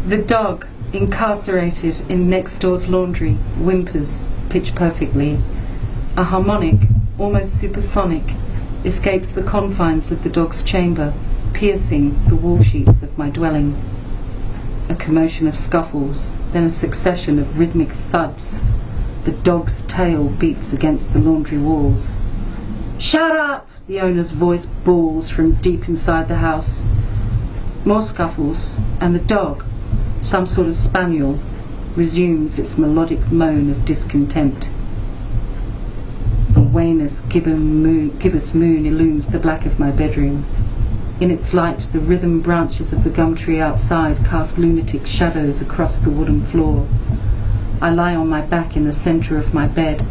The dog, incarcerated in next door's laundry, whimpers pitch perfectly. A harmonic, almost supersonic, escapes the confines of the dog's chamber, piercing the wall sheets of my dwelling. A commotion of scuffles, then a succession of rhythmic thuds. The dog's tail beats against the laundry walls. "Shut up!" the owner's voice bawls from deep inside the house. More scuffles, and the dog, some sort of spaniel, resumes its melodic moan of discontent. A wanous gibbous moon illumes the black of my bedroom. In its light, the rhythm branches of the gum tree outside cast lunatic shadows across the wooden floor. I lie on my back in the centre of my bed.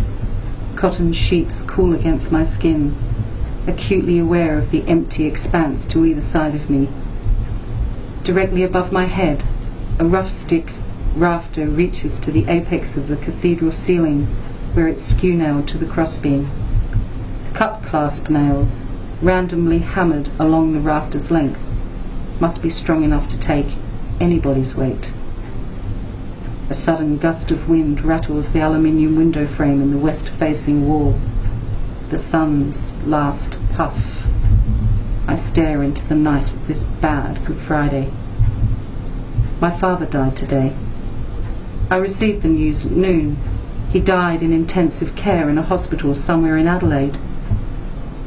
Cotton sheets cool against my skin, acutely aware of the empty expanse to either side of me. Directly above my head, a rough stick rafter reaches to the apex of the cathedral ceiling, where it's skew-nailed to the crossbeam. Cut clasp nails, randomly hammered along the rafter's length, must be strong enough to take anybody's weight. A sudden gust of wind rattles the aluminium window frame in the west-facing wall. The sun's last puff. I stare into the night of this bad Good Friday. My father died today. I received the news at noon. He died in intensive care in a hospital somewhere in Adelaide.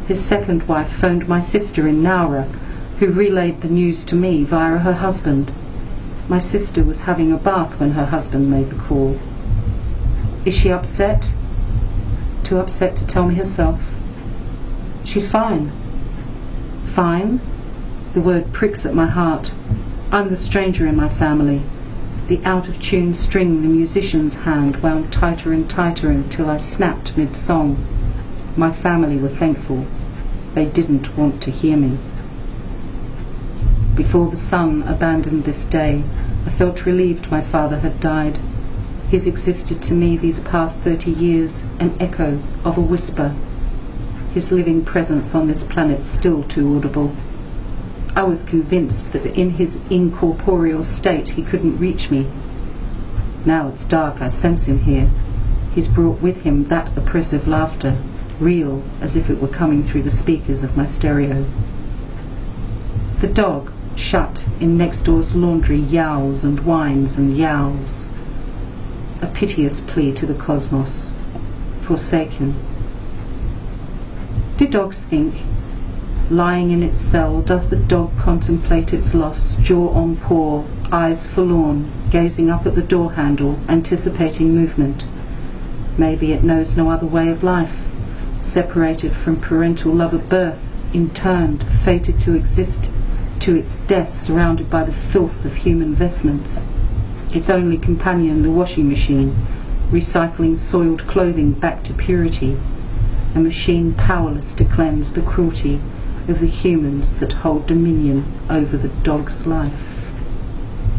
His second wife phoned my sister in Nowra, who relayed the news to me via her husband. My sister was having a bath when her husband made the call. Is she upset? Too upset to tell me herself. She's fine. Fine? The word pricks at my heart. I'm the stranger in my family, the out-of-tune string the musician's hand wound tighter and tighter until I snapped mid-song. My family were thankful. They didn't want to hear me. Before the sun abandoned this day, I felt relieved my father had died. He's existed to me these past 30 years, an echo of a whisper. His living presence on this planet's still too audible. I was convinced that in his incorporeal state he couldn't reach me. Now it's dark, I sense him here. He's brought with him that oppressive laughter, real as if it were coming through the speakers of my stereo. The dog, shut in next door's laundry, yowls and whines and yowls. A piteous plea to the cosmos, forsaken. Do dogs think? Lying in its cell, does the dog contemplate its loss, jaw on paw, eyes forlorn, gazing up at the door handle, anticipating movement? Maybe it knows no other way of life, separated from parental love at birth, interned, fated to exist to its death, surrounded by the filth of human vestments. Its only companion the washing machine, recycling soiled clothing back to purity, a machine powerless to cleanse the cruelty of the humans that hold dominion over the dog's life.